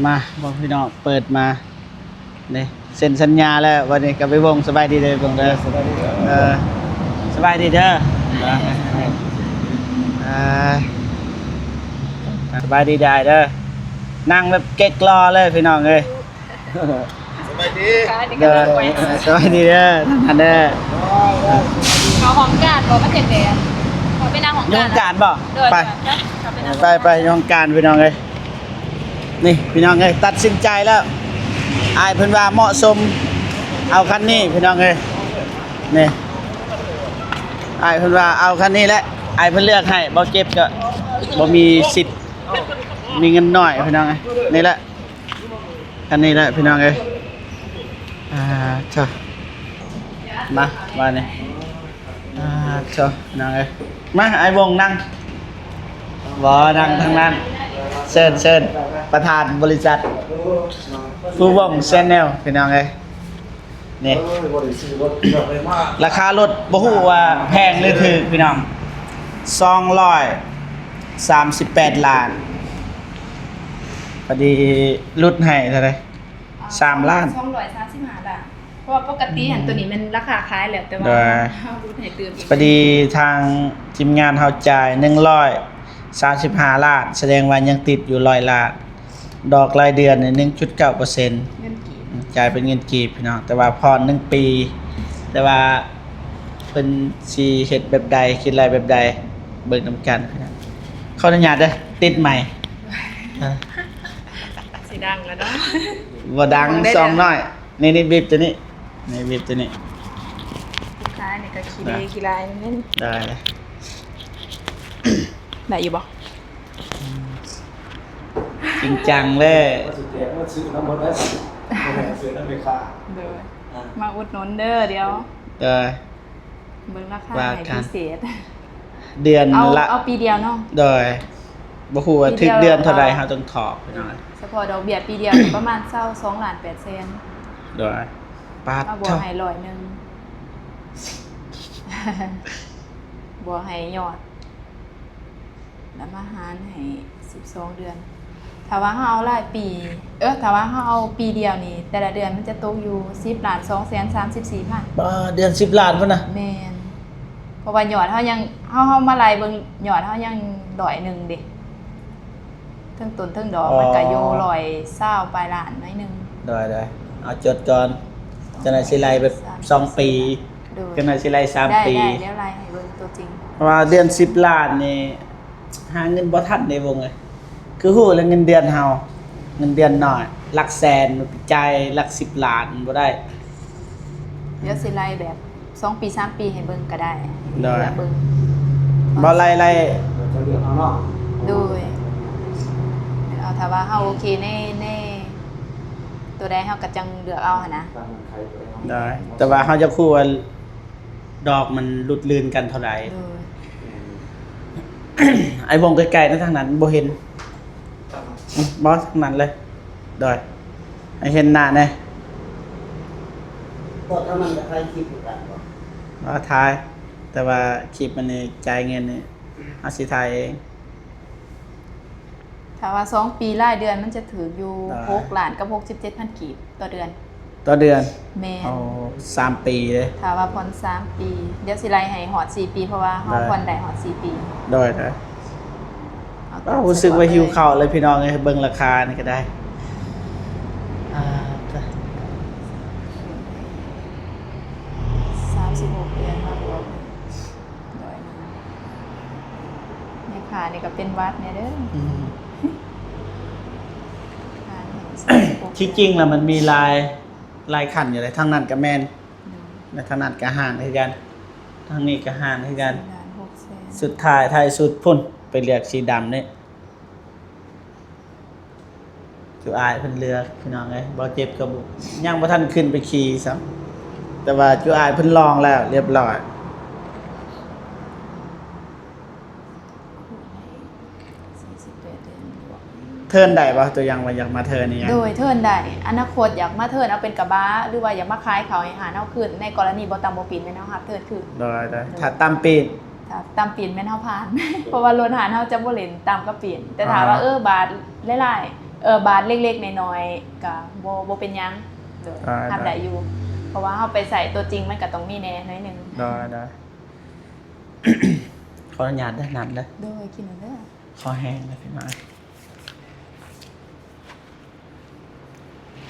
มาบอกพี่น้องเปิดมาเนี่ยเซ็นสัญญาแล้ววันนี้กับไปวงสบายดีเลยวงเด้อสบายดีสบายดีเด้อสบายดีได้เด้อนั่งแบบเก๊กรอเลยพี่น้องเลยสบายดีเด้อสบายดีเด้อท่านเด้อเขาหอมกาดบอกว่าเจ็บเลยขอไปนั่งหอมยงการบ่ไปยงการพี่น้องเลยนี่พี่น้องเลยตัดสินใจแล้วอายเพิ่นว่าเหมาะสมเอาคันนี้พี่น้องเลยนี่อายเพิ่นว่าเอาคันนี้แหละอายเพิ่นเลือกให้บ่เจ็บก็บ่มีสิทธิ์มีเงินน้อยพี่น้องเอ้ยนี่แหละคันนี้แหละพี่น้องเอ้ยเจ้ามานี่เจ้าพี่น้องเอ้ยมาไอ้วงนั่งบ่นั่งทางนั้นเชิญประธานบริษัทฟูวงแชนแนลพี่น้องเอ้ยนี่ราคารถบ่ฮู้ว่าแพงหรือถูกพี่น้อง238 ล้านพอดีรุดให้เท่าไหร่3 ล้าน235 บาทเพราะว่าปกติอันตัวนี้มันราคาขายแหละแต่ว่ารุดให้เติมพอดีทางทีมงานเฮาจ่าย135 ล้านแสดงว่ายังติดอยู่100 ล้านดอกรายเดือนนี่ 1.9% เงินกีบจ่ายเป็นเงินกีบพี่น้องแต่ว่าผ่อน1 ปีแต่ว่าเพิ่นสิเฮ็ดแบบใดคิดอะไรแบบใดเบิ่งนำกันพี่น้องขออนุญาตเด้อติดใหม่สีดังแล้วเนาะบ่ดังซองน้อยนี่บีบตัวนี้นี่บีบตัวนี้ลูกค้านี่ก็ขี้ลายนั่นได้เลย ได้อยู่บ่จริงจังเลยมาอุดหนุนเด้อเดี๋ยวเด้อเบิ่งราคาให้พิเศษเดือนละเอาปีเดียวเนาะโดยบ่ฮู้ว่าถึงเดือนเท่าใดเฮาต้องถอกพี่น้องเฉพาะดอกเบี้ยปีเดียวประมาณ22.8%โดยปาดมาบวกให้100นึงบวกให้ยอดแล้วมาหารให้12 เดือนถ้าว่าเฮาเอารายปีถ้าว่าเฮาเอาปีเดียวนี่แต่ละเดือนมันจะตกอยู่10,234,000บ่เดือน10 ล้านพุ่นน่ะแม่นเพราะว่ายอดเฮายังเฮามาไล่เบิ่งยอดเฮายัง100 เด้เทั้งต้นเทั้งดอกมันก็อยู่120ปลายล้านหน่อยนึงได้เอาจดก่อนจังได๋สิไล่แบบ2 ปีจังได๋สิไล่3 ปีได้เดี๋ยวไล่ให้เบิ่งตัวจริงเพราะว่าเดือน10 ล้านนี่หาเงินบ่ทันในวงเลยคือฮู้แล้วเงินเดือนเฮาเงินเดือนน้อยหลักแสนจ่ายหลัก10 ล้านบ่ได้เดี๋ยวสิไล่แบบ2 ปี3 ปีให้เบิ่งก็ได้เบิ่งบ่ไล่จะเลือกเอาเนาะโดยเอาถ้าว่าเฮาโอเคในตัวใดเฮาก็จังเลือกเอาหั่นนะได้แต่ว่าเฮาจะคู่ว่าดอกมันหลุดลื่นกันเท่าใดไอ้วงไกลๆนั่นทางนั้นบ่เห็นบ่ทางนั้นเลยดอยไอ้เห็นหน้าแน่ก็ถ้ามันจะใครคิดอยู่กันบ่ว่าถ่ายแต่ว่าคลิปมันนี่จ่ายเงินนี่เอาสิถ่ายเองถ้าว่า2 ปีรายเดือนมันจะถืออยู่6 ล้านกับ67,000 กีบต่อเดือนแม่น3 ปีเลยถ้าว่าผ่อน3 ปีเดี๋ยวสิไล่ให้ฮอด4 ปีเพราะว่าเฮาผ่อนได้ฮอด4 ปีได้รู้สึกว่าหิวข้าวเลยพี่น้องเอ้ยเบิ่งราคานี่ก็ได้36 เดือนมาบวกในขานี่ก็เป็นวัดเนี่ยเด้อที่จริงแล้วมันมีลายขันอยู่เลยทางนั้นก็แม่นและทางนั้นก็ห่างคือกันทางนี้ก็ห่างคือกันสุดท้ายท้ายสุดพุ่นไปเลือกสีดำนี่จุอายเพิ่นเลือกพี่น้องเอ้ยบ่เจ็บก็ยังบ่ทันขึ้นไปขี่ซ้ำแต่ว่าจุอายเพิ่นลองแล้วเรียบร้อยเทิร์นได้ป่ะตัวยังว่าอยากมาเทิร์นนี่ยังโดยเทิร์นได้อนาคตอยากมาเทิร์นเอาเป็นกระบะหรือว่าอยากมาขายเขาให้หาเฮาขึ้นในกรณีบ่ตามบ่ปีนแม่นเฮาครับเทิร์นคือได้ถ้าตามปีนถ้าตามปีนแม่นเฮาผ่านเพราะว่ารถหาเฮาจะบ่เล่นตามก็ปีนแต่ถามว่าบาทหลายๆ บาทเล็กๆน้อยๆก็บ่เป็นหยังโดยทำได้อยู่ เพราะว่าเฮาไปใส่ตัวจริงมันก็ต้องมีแน่หน่อยหนึง ได้ ขออนุญาตได้น้ำเด้อ โดยกินเด้อ คอแห้งเลยพี่มา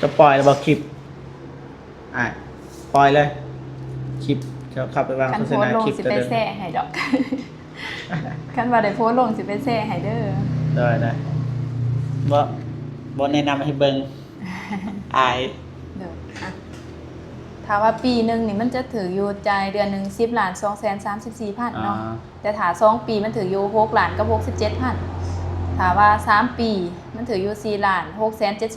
จะปล่อยแล้วบอกคลิปปล่อยเลยคลิปเดี๋ยวขับไปวาง คัน โฆ โพ ษ ส ณา ต์ลง คลิป สิ จะ ไป เดิน แซ่ให้ ดอกคันว่าได้โพสต์ลงสิไปแซ่ให้เด้อ ได้บ่แนะนำให้เบิ่งอาย เด้ออ่ะถ้าว่าปีหนึงนี่มันจะถืออยู่จ่ายเดือนหนึง10,234,000เนาะแต่ถ้า2ปีมันถืออยู่6ล้านกับ67,000ถ้าว่า3ปีมันถืออยู่4ล้าน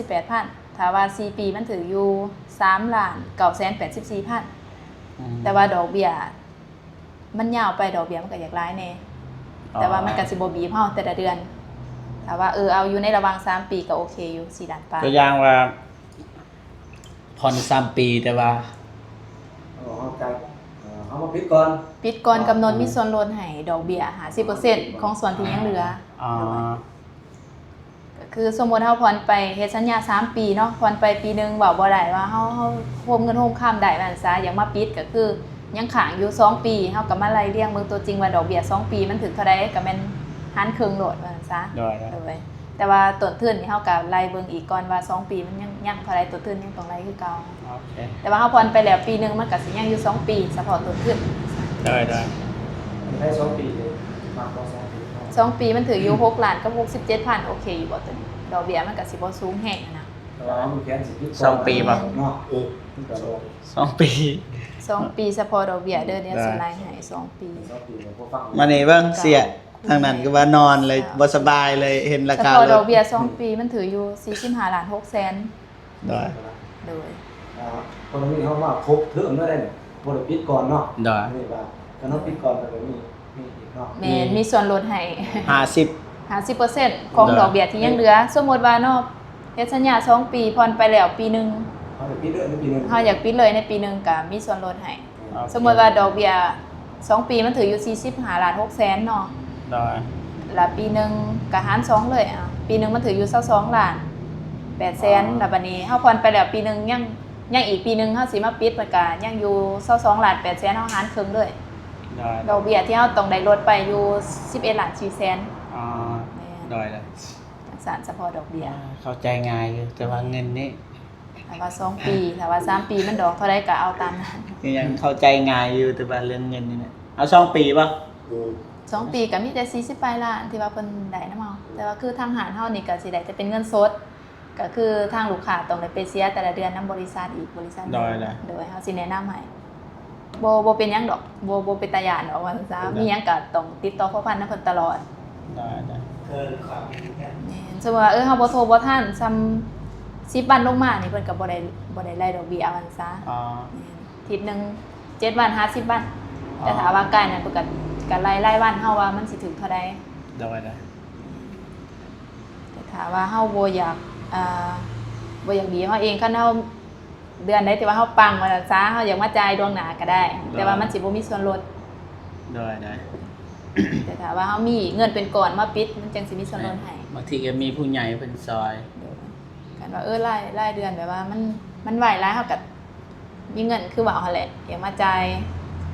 678,000ถ้าว่า4ปีมันถืออยู่3ล้าน984,000แต่ว่าดอกเบี้ยมันยาวไปดอกเบี้ยมันก็อยากหลายแน่แต่ว่ามันก็สิบ่บีบเฮาแต่ละเดือนถ้าว่าเอาอยู่ในระหว่าง3ปีก็โอเคอยู่4ล้านปลาย ตัวอย่างว่าผ่อน3ปีแต่ว่า เอามาปิดก่อน ปิดก่อนกำหนดมีส่วนลดให้ดอกเบี้ย50%ของส่วนที่ยังเหลือ อ๋อ ก็คือสมมุติเฮาผ่อนไปเฮ็ดสัญญา3ปีเนาะผ่อนไปปีหนึงเว้าบ่ได้ว่าเฮาโฮมเงินโฮมค้ำได้ว่าซั่นซะอย่างมาปิดก็คือยังค้างอยู่2ปีเฮาก็มาไล่เรียงเบิ่งตัวจริงว่าดอกเบี้ย2ปีมันถึงเท่าใดก็แม่นหารครึ่งโลดว่าซั่นซะ ได้ โดยแต่ว่าต้นทุนนี่เฮาก็ไล่เบิ่งอีกก่อนว่า2ปีมันยังเท่าใดต้นทุนยังต้องไล่คือเก่า โอเค แต่ว่าเฮาผ่อนไปแล้วปีหนึงมันก็สิยังอยู่2ปีเฉพาะต้นทุน ได้ ได้2 ปีเลยมากกว่า2 ปี 2ปีมันถืออยู่6ล้านกับ67,000โอเคอยู่บ่ตัวนี้ดอกเบี้ยมันก็สิบ่สูงแฮงนะ แต่ว่ามันแค่สิปิด 2 ปีป่ะ เนาะ 2 ปี 2ปีเฉพาะดอกเบี้ยเด้อเนี่ยสิไล่ให้2ปี 2 ปีเนี่ยพวกฟัง มานี่เบิ่งเสียทางนั้นก็ว่านอนเลยบ่สบายเลยเห็นรา เฉ คา พาะ เล ด ย อกเบี้ย2ปีมันถืออยู่45ล้าน6แสน ได้ โดย คนนี้เขาว่าครบเทอมได้เนี่ยบ่ได้ปิดก่อนเนาะ ได้ นี่ว่าก็ต้องปิดก่อนแต่ก็มีอีกเนาะ แม่นมีส่วนลดให้ 50 50%ของดอกเบี้ยที่ยังเหลือ สมมุติว่าเนาะเฮ็ดสัญญา2ปีผ่อนไปแล้วปีหนึง เขาจะปิดเรื่องในปีนึง เฮาอยากปิดเลยในปีหนึงก็มีส่วนลดให้สมมุติว่าดอกเบี้ย2ปีมันถืออยู่45ล้าน6แสนเนาะ ได้ แล้วปีหนึงก็หาร2เลยอ่ะปีหนึงมันถืออยู่22ล้าน8แสนแล้วบัดนี้เฮาผ่อนไปแล้วปีหนึงยังอีกปีหนึงเฮาสิมาปิดมันก็ยังอยู่22ล้าน8แสนเฮาหารครึ่งเลย ได้ ดอกเบี้ยที่เฮาต้องได้ลดไปอยู่11ล้าน4แสน อ๋อ แม่น ได้เลย จังซั่นเฉพาะดอกเบี้ย เข้าใจง่ายอยู่แต่ว่าเงินนี่ ถ้าว่า2ปีถ้าว่า3ปีมันดอกเท่าใดก็เอาตามนั้น ยังเข้าใจง่ายอยู่แต่ว่าเรื่องเงินนี่เนี่ยเอา2 ปีป่ะ 2ปีก็มีแต่40ปลายล้านที่ว่าเพิ่นได้นำเอาแต่ว่าคือทางหารเฮานี่ก็สิได้แต่เป็นเงินสดก็คือทางลูกค้าต้องได้ไปเสียแต่ละเดือนนำบริษัทอีกบริษัทหนึ่ง ได้เลย โดยเฮาสิแนะนำให้บ่เป็นหยังดอกบ่เป็นตาย่านดอกว่าซั่นซะมีหยังก็ต้องติดต่อพ่อพันธุ์นำเพิ่นตลอด ได้ แม่นสมมุติว่าเฮาบ่โทรบ่ทันซ้ำ10วันลงมานี่เพิ่นก็บ่ได้ไล่ดอกเบี้ยว่าซั่นซะ อ๋อ แม่นอาทิตย์หนึง7วัน50วันแต่ถ้าว่าใกล้นั้นเพิ่นก็ไล่รายวันเฮาว่ามันสิถึงเท่าใด ได้ แต่ถ้าว่าเฮาบ่อยากบ่อยากบีบเฮาเองคันเฮาเดือนใดที่ว่าเฮาปังว่าซั่นซะเฮาอยากมาจ่ายดวงหน้าก็ได้ แต่ว่ามันสิบ่มีส่วนลด ได้ แต่ถ้าว่าเฮามีเงินเป็นก้อนมาปิดมันจังสิมีส่วนลดให้ บางทีก็มีผู้ใหญ่เป็นซอย กันว่ารายเดือนแบบว่ามันไหวหลายเฮาก็มีเงินคือว่าหั่นแหละอยากมาจ่าย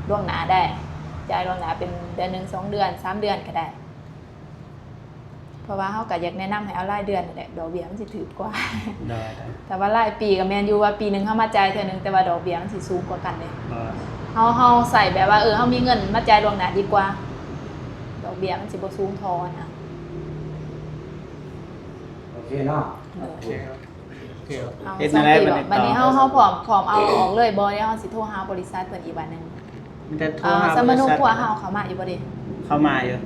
ดวงหน้าได้จ่ายดวงหน้าเป็นเดือนหนึง2เดือน3เดือนก็ได้ เพราะว่าเฮาก็อยากแนะนำให้เอารายเดือนนั่นแหละดอกเบี้ยมันสิถูกกว่า ได้ แต่ว่ารายปีก็แม่นอยู่ว่าปีหนึงเฮามาจ่ายเทื่อนึงแต่ว่าดอกเบี้ยมันสิสูงกว่ากันเด้เฮาใส่แบบว่าเฮามีเงินมาจ่ายล่วงหน้าดีกว่าดอกเบี้ยมันสิบ่สูงทอนะ โอเคเนาะ เอา เฮ็ด สอง ได้ ปี บัด บ่ นี้ บัดนี้เฮาพร้อมเอาออกเลยบ่เดี๋ยวเฮาสิโทรหาบริษัทเพิ่นอีกบัดหนึง มันจะโทรหา สมนุ บริษัท ครัวเฮาเข้ามาอยู่บ่เด้ เข้ามาอยู่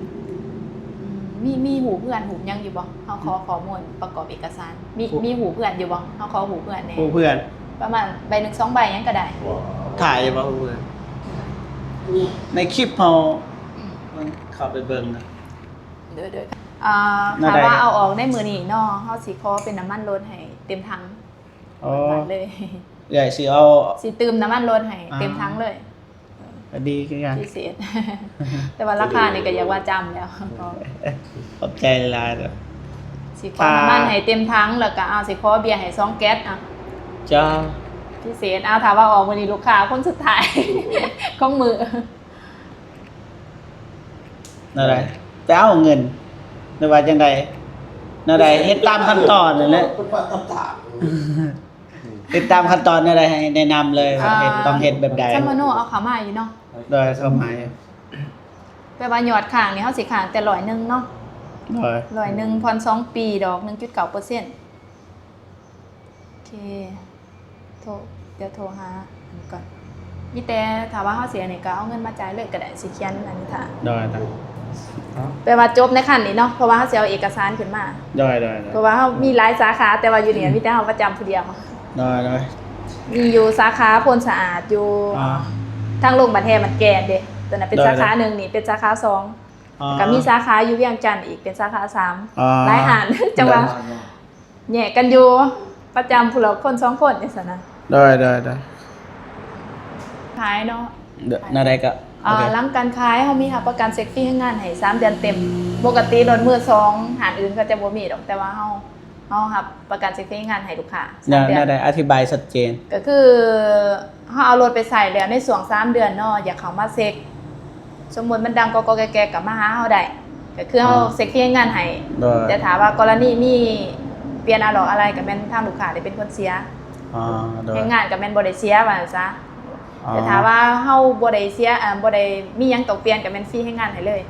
มีหูเพื่อนหูยังอยู่บ่เฮาขอข้อมูลประกอบเอกสารมีหูเพื่อนอยู่บ่เฮาขอหูเพื่อนแหน่ ผู้เพื่อน ประมาณใบหนึง2ใบยังก็ได้ ถ่ายบ่ผู้เพื่อนในคลิปเราเข้าไปเบิ่งนะ เด้อน่า ถ้า ได้ ว่าเอาออกได้มื้อนี้เนาะเฮาสิขอเป็นน้ำมันรถให้เต็มถัง อ๋อ บัดเลย ใหญ่สิเอา สิเติมน้ำมันรถให้เต็มถังเลย ดีคือกัน พิเศษ แต่ว่าราคานี่ก็อยากว่าจำแล้ว ขอบใจหลายๆเด้อ สิขอน้ำมันให้เต็มถังแล้วก็เอาสิขอเบียร์ให้2แก๊สอ่ะ จ้า พิเศษเอาถามว่าออกมื้อนี้ลูกค้าคนสุดท้าย ของมือ นั่นแหละแต่เอาเงินหรือว่าจังไดนั่นแหละเฮ็ดตามขั้นตอนนั่นแหละ เป็นว่าต่าง ติดตามขั้นตอนนั่นแหละให้แนะนำเลยว่าเฮ็ดต้องเฮ็ดแบบใด ซัมโมโนเอาเข้ามาอยู่เนาะ โดยเข้าหมาย แปลว่ายอดข้างนี่เฮาสิข้างแต่100นึงเนาะ โดย 100นึงผ่อน2ปีดอก 1.9%โอเคเดี๋ยวโทรหาอันนี้ก่อนมีแต่ถ้าว่าเฮาเสียนี่ก็เอาเงินมาจ่ายเลยก็ได้สิเขียนอันนี้ท่า โดย แปลว่าจบในขั้นนี้เนาะเพราะว่าเฮาสิเอาเอกสารขึ้นมา โดย เพราะว่าเฮามีหลายสาขาแต่ว่าอยู่นี่มีแต่เฮาประจำผู้เดียว โดย มีอยู่สาขาพลสะอาดอยู่ อ๋อ ทางโรงพยาบาลแทมันแก่นเด้ตัวนั้นเป็น ได้ สาขาหนึ่งนี่เป็นสาขาสอง อ๋อ ก็มีสาขาอยู่เวียงจันทน์อีกเป็นสาขาสาม อ๋อ หลายหาน จังหวะแยกกันอยู่ประจำผู้ละคน2คนจังซั่นนะ โดย ขายเนาะ นั่นใดก็โอเค หลังการขายเฮามีรับประกันเซ็กฟรีให้งานให้3เดือนเต็มปกติรถมือ2หานอื่นก็จะบ่มีดอกแต่ว่าเฮารับประกันเซ็กฟรีให้งานให้ลูกค้า3เดือน นั่นใดอธิบายชัดเจน ก็คือเฮาเอารถไปใส่แล้วในช่วง3เดือนเนาะอยากเข้ามาเซ็กสมมุติมันดังกอกๆแก่ๆก็มาหาเฮาได้ก็คือเฮาเซ็กฟรีให้งานให้ โดย แต่ถามว่ากรณีมีเปลี่ยนอะหรอกอะไรก็แม่นทางลูกค้าได้เป็นคนเสีย อ๋อโดย ให้งานก็แม่นบ่ได้เสียว่าซะ อ๋อ แต่ถามว่าเฮาบ่ได้เสียบ่ได้มีหยังตกเปลี่ยนก็แม่นฟรีให้งานให้เลย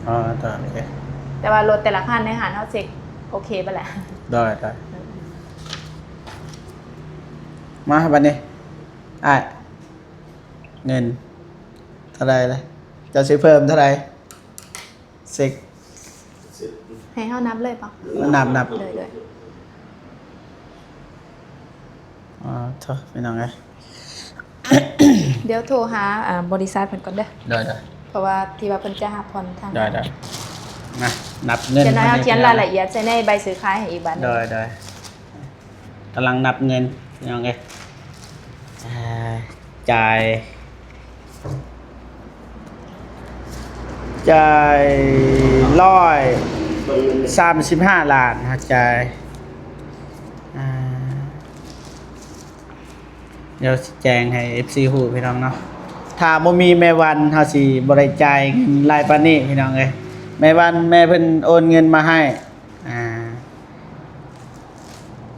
อ๋อโอเค แต่ว่ารถแต่ละคันในหานเฮาเช็คโอเคบ่แหละ ได้มาบัดนี้อ้ายเงินเท่าไหร่ล่ะจะสิเพิ่มเท่าไหร่เซ็ก ให้เฮานับเลยปะ นับ เลย อ๋อเถอะพี่น้องไง เดี๋ยวโทรหาบริษัทเพิ่นก่อนเด้อ ได้ เพราะว่าที่ว่าเพิ่นจะหาผ่อนทาง ได้มานับเงิน เขียนรายละเอียดใส่ในใบซื้อขายให้อีกบัดหนึง ได้กำลังนับเงินพี่น้องไงจ่าย135 ล้านฮะจ่ายเดี๋ยวสิแจ้งให้ FC ฮู้พี่น้องเนาะถ้าบ่มีแม่วันเฮาสิบ่ได้จ่ายเงินรายปานนี้พี่น้องเอ้ยแม่วันแม่เพิ่นโอนเงินมาให้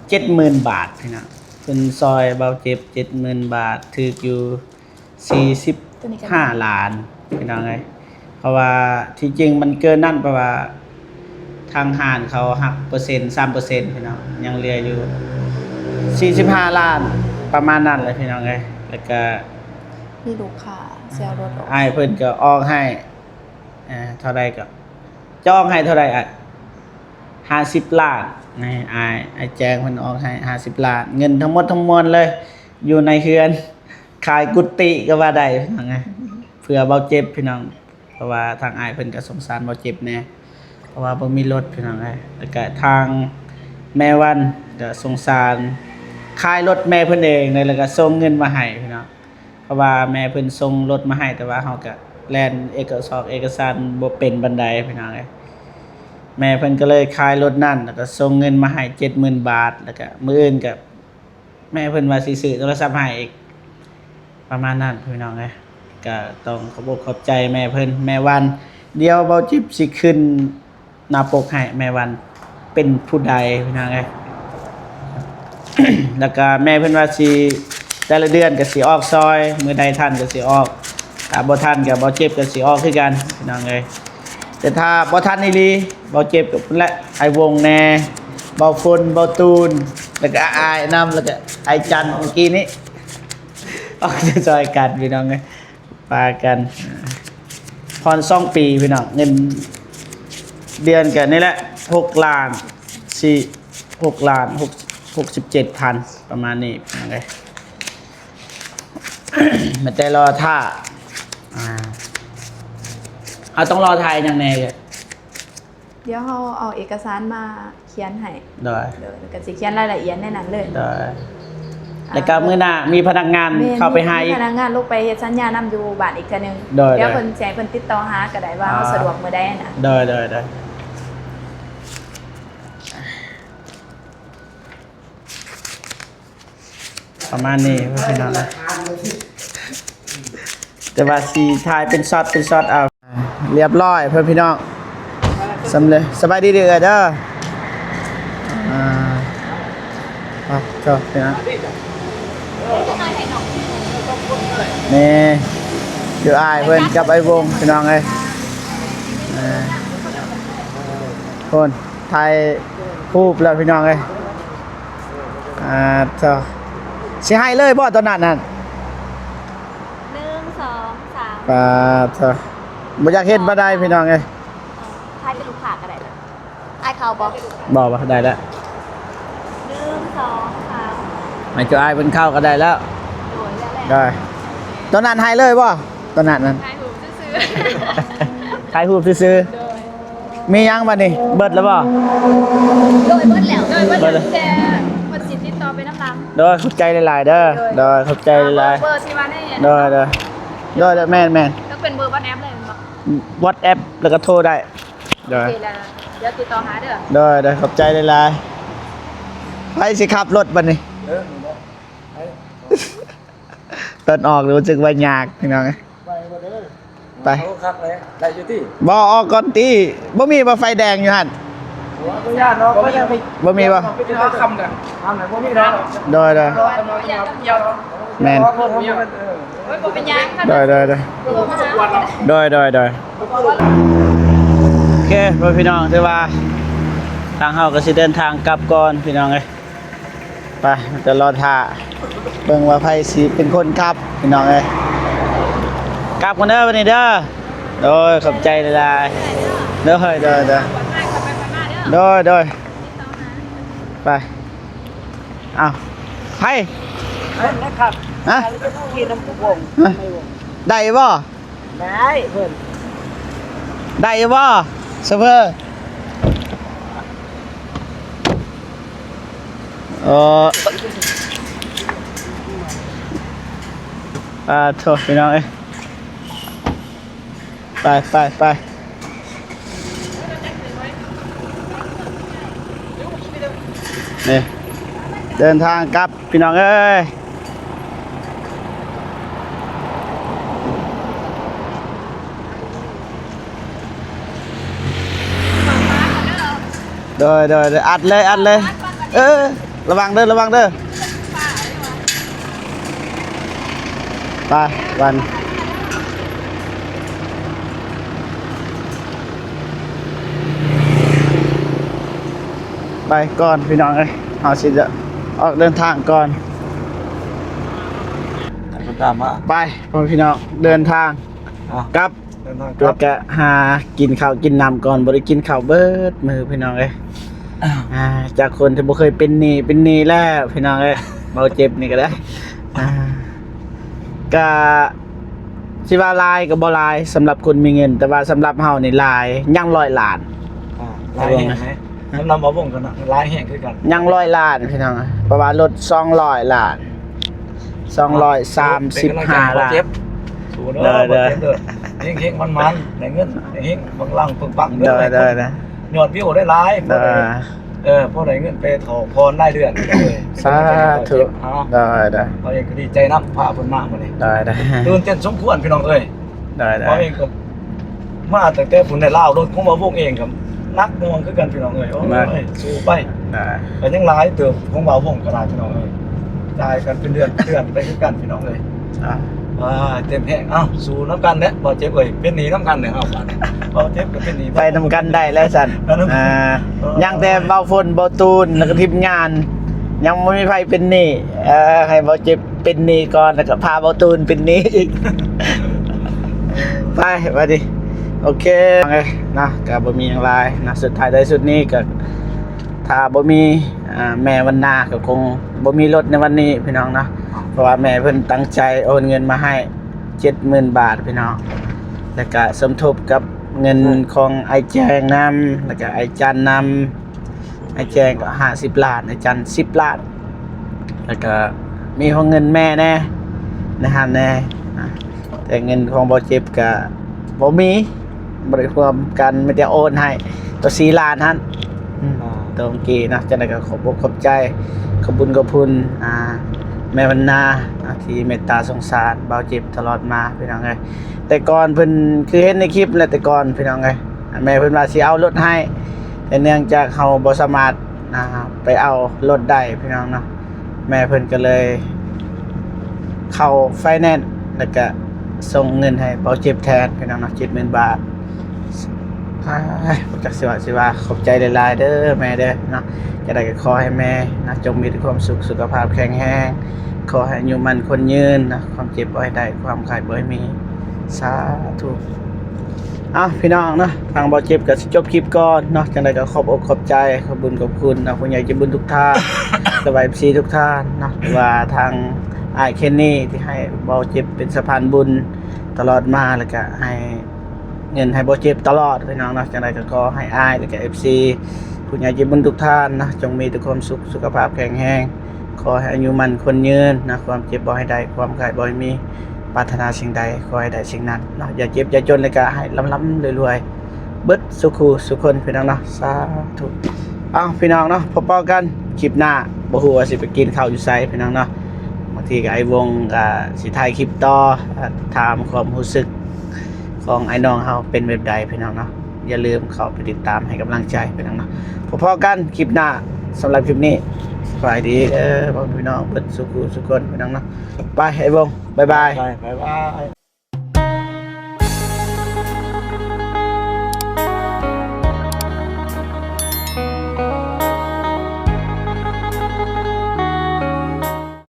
70,000 บาทพี่น้องเพิ่นซอยเบาเจ็บ 70,000 บาทถูกอยู่45 ล้านพี่น้องเอ้ยเพราะว่าที่จริงมันเกินนั่นเพราะว่าทางห้างเขาหักเปอร์เซ็นต์ 3% พี่น้องยังเหลืออยู่45 ล้านประมาณนั้นเลยพี่น้องเอ้ยแล้วก็ มีลูกค้าเซลรถออก อ้ายเพิ่นก็ออกให้เท่าใดก็จะออกให้เท่าใดอ่ะ50 ล้านนี่อ้ายแจ้งเพิ่นออกให้50 ล้านเงินทั้งหมดทั้งมวลเลย อยู่ในเฮือนขายกุฏิก็ว่าได้พี่น้องไงเผื่อเบาเจ็บพี่น้องเพราะว่าทางอ้ายเพิ่นก็สงสารเบาเจ็บแน่เพราะว่าบ่มีรถพี่น้องไงแล้วก็ทางแม่วันก็สงสารขายรถแม่เพิ่นเองเลยแล้วก็ส่งเงินมาให้พี่น้องเพราะว่าแม่เพิ่นส่งรถมาให้แต่ว่าเฮาก็แล่นเอกสารบ่เป็นบันไดพี่น้องเอ้ยแม่เพิ่นก็เลยขายรถนั่นแล้วก็ส่งเงินมาให้ 70,000 บาทแล้วก็มื้ออื่นก็แม่เพิ่นว่าสิซื้อโทรศัพท์ให้อีกประมาณนั้นพี่น้องเอ้ยก็ต้องขอบอกขอบใจแม่เพิ่นแม่วันเดี๋ยวเบาจิบสิขึ้นหน้าปกให้แม่วันเป็นผู้ใดพี่น้องเอ้ย แล้วก็แม่เพิ่นว่าสิแต่ละเดือนก็สิออกซอยมื้อใดทันก็สิออกถ้าบ่ทันก็บ่เจ็บก็สิออกคือกันพี่น้องเอ้ยแต่ถ้าบ่ทันอีหลีบ่เจ็บก็พุ่นแหละไอ้วงแน่เบาฝนเบาตูนแล้วก็อายน้ำแล้วก็ไอ้จันทร์เมื่อกี้นี้ออกจะซอยกันพี่น้องเอ้ยปากันผ่อน2 ปีพี่น้องเงินเดือนก็นี่แหละ6 ล้าน6 ล้าน67,000ประมาณนี้ไง มันแต่รอท่าเอาต้องรอไทยอย่างแน่เลย เดี๋ยวเฮาเอาเอกสารมาเขียนให้ ได้ เดี๋ยวก็สิเขียนรายละเอียดในนั้นเลย ได้แล้วก็มื้อหน้ามีพนักงานเข้าไปให้ มีพนักงานลงไปเฮ็ดสัญญานำอยู่บ้านอีกเทื่อนึง ได้ เดี๋ยวเพิ่นสิให้เพิ่นติดต่อหาก็ได้ว่าเฮาสะดวกมื้อใดนะ ได้ ประมาณนี้พี่น้องนะแต่ว่าสีทายเป็นช็อตเอาเรียบร้อยเพื่อนพี่น้องสำเร็จสบายดีเด้อเด้อจบพี่น้องนี่อยู่อายเพื่อนกับไอ้วงพี่น้องเลยคนไทยรูปแล้วพี่น้องเลยเจ้าสิให้เลยบ่ตอนนั้นน่ะ 1 2 3 เจ้าบ่อยากเห็นบ่ได้พี่น้องเลย ทายเป็นลูกค้าก็ได้เลยไอ้เขาบอก บอกว่าได้แล้ว 1 2 3 ให้เจ้าอายเป็นข้าวก็ได้แล้ว โดยแล้วแหละ ได้ตอนนั้นให้เลยบ่ตอนนั้น ทายหูซื้อ ถ่ายรูปซื้อๆมียังบัดนี้เบิดแล้วบ่ ๆโดยเบิ้ลแล้วโดยเบิ้ล เบิดแล้ว แต่มันสิติดต่อไปน้ำลัง โดยขอบใจหลายๆเด้อโดยขอบใจหลาย เบอร์ที่มาได้ ๆโดยแม่น ต้องเป็นเบอร์บ้านแอปเลยบอก WhatsApp แล้วก็โทรได้โด โอย เคแล้วเดี๋ยวติดต่อหาเด้อ โดยขอบใจหลายๆไปสิขับรถบัดนี้ต้นออกรู้สึกว่ายากพี่น้องไป เขาคักเลยได้อยู่ที่ บ่ออกก่อนติบ่มีบ่ไฟแดงอยู่หั่น หัวก็ย่านเนาะก็ยังไป บ่มีบ่ ไปเอาคำกันทำไหนบ่มีเนาะ โดยแม่น คนมีมันไม่บอกเป็นยังค่ะ โดย โทรมาหา โอเคพี่น้องถือว่าทางเฮาก็สิเดินทางกลับก่อนพี่น้องเอ้ยไปมันจะรอท่าเบิ่งว่าไผสิเป็นคนขับพี่น้องเอ้ยกลับกันเด้อวันนี้เด้อโดยขอบใจหลายๆเด้อโดย ก่อนหน้าขับไปก่อนหน้าเด้อ โดย ติดต่อหา ไปอ้าวไผ นะครับ ฮะ กินน้ำกุ้งวง ได้บ่ ได้เพิ่น ได้บ่เซเวอร์โทษพี่น้องเอ้ยไปนี่เดินทางกลับพี่น้องเอ้ยโดยอัดเลยระวังเด้อไปวันไปก่อนพี่น้องเอ้ยเอาสิจะออกเดินทางก่อน คนตามมา ไปพ่อพี่น้องเดินทางกลับ เดินทางค แล้ รั ว บ ก็หากินข้าวกินน้ำก่อนบ่ได้กินข้าวเบิดมือพี่น้องเอ้ยจากคนที่บ่เคยเป็นหนี้แล้วพี่น้องเอ้ยเบาเจ็บนี่ก็ได้ก็สิว่าลายก็บ่ลายสำหรับคนมีเงิน แต่ว่าสำหรับเฮานี่ลายยัง100 ล้าน ลายแห้งไหมน้ำนำมาบ่งกันนะลายแห้งคือกัน ยัง100 ล้านพี่น้องเพราะว่ารถ200 ล้าน235 ล้าน เจ็บสู้เด้อเจ็บเด้อเฮงมันในเงินเฮงบางลังปังๆ เด้อ ยอดวิวได้หลายพอได้เงินไปถอพรได้เดือนเลย สาธุได้ เราเองก็ดีใจนับพาเพิ่นมามื้อนี้ ได้ ตื่นเต้นสมควรพี่น้องเอ้ย ได้ เราเองก็มาตั้งแต่พุ่นได้ลาวรถของบ่วงเองก็นักหน่วงคือกันพี่น้องเอ้ยโอ้ยสู้ไป ได้ ก็ยังหลายเติบของบ่าวงก็ได้พี่น้องเอ้ยจ่ายกันเป็นเดือนไปคือกันพี่น้องเอ้ยเต็มแห้งสู้น้ำกันเนี่ยบ่เจ็บเอ้ยเป็นหนี้น้ำกันเนี่ยบ่เจ็บก็เป็นหนี้ ไปนำกันได้แล้วสันยังแต่เบาฝนเบาตูนแล้วก็ทีมงาน ยังไม่มีไฟเป็นหนี้ให้เบาเจ็บเป็นหนี้ก่อนแล้วก็พาเบาตูนเป็นหนี้อีก ไปดิโอเคนะก็บ่มีอย่างไรนะสุดท้ายได้สุดนี้ก็ถ้าบ่มีแม่วันนาก็คงบ่มีรถในวันนี้พี่น้องนะเพราะว่าแม่เพิ่นตั้งใจโอนเงินมาให้ 70,000 บาทพี่น้องแล้วก็สมทบกับเงินของไอ้แจงนำแล้วก็ไอ้จันนำไอ้แจงก็50 ล้านไอ้จัน10 ล้านแล้วก็มีของเงินแม่แน่นะฮะแน่แต่เงินของบ่เจ็บก็บ่มีบ่ได้รวมกันไม่ได้โอนให้ตัว4 ล้านหั่นตัวเมื่อกี้นะจังได๋ก็ขอบอกขอบใจขอบคุณ แม่บรรณาที่เมตตาสงสารเบาเจ็บตลอดมาพี่น้องเอ้ยแต่ก่อนเพิ่นคือเห็นในคลิปแหละแต่ก่อนพี่น้องเอ้ยแม่เพิ่นว่าสิเอารถให้แต่เนื่องจากเฮาบ่สามารถไปเอารถได้พี่น้องเนาะแม่เพิ่นก็เลยเข้าไฟแนนซ์แล้วก็ส่งเงินให้เบาเจ็บแทนพี่น้องเนาะ 70,000 บาทบ่จักสิว่าขอบใจหลายๆเด้อแม่เด้อเนาะจะได้ก็ขอให้แม่นะจงมีแต่ความสุขสุขภาพแข็งแรงขอให้อายุมันคนยืนนะความเจ็บบ่ให้ได้ความไข้บ่ให้มีสาธุพี่น้องเนาะทางเบาเจ็บก็สิจบคลิปก่อนเนาะจังได๋ก็ขอบอกขอบใจขอบบุญขอบคุณนะผู้ใหญ่ใจบุญทุกท่านสบายFC ทุกท่านเนาะว่าทางอ้ายเคนนี่ที่ให้เบาเจ็บเป็นสะพานบุญตลอดมาแล้วก็ให้เงินให้เบาเจ็บตลอดพี่น้องเนาะจังได๋ก็ขอให้อ้ายแล้วก็ FC ผู้ใหญ่ใจบุญทุกท่านนะจงมีแต่ความสุขสุขภาพแข็งแรงขอให้อายุมันคนยืนนะความเจ็บบ่ให้ได้ความไข้บ่ให้มีปรารถนาสิ่งใดขอให้ได้สิ่งนั้นเนาะอย่าเจ็บอย่าจนเลยก็ให้ล้ำๆรวยๆเบิดสุขสุขคนพี่น้องเนาะสาธุพี่น้องเนาะพบกันคลิปหน้าบ่ฮู้ว่าสิไปกินข้าวอยู่ไสพี่น้องเนาะบางทีก็ไอ้วงก็สิถ่ายคลิปต่อถามความรู้สึกของไอ้น้องเฮาเป็นแบบใดพี่น้องเนาะอย่าลืมเข้าไปติดตามให้กำลังใจพี่น้องเนาะพบกันคลิปหน้าสำหรับคลิปนี้สวัสดีพี่น้องเบิดสุขสุขคนพี่น้องเนาะไปไอ้วงบ๊ายบาย บ๊ายบาย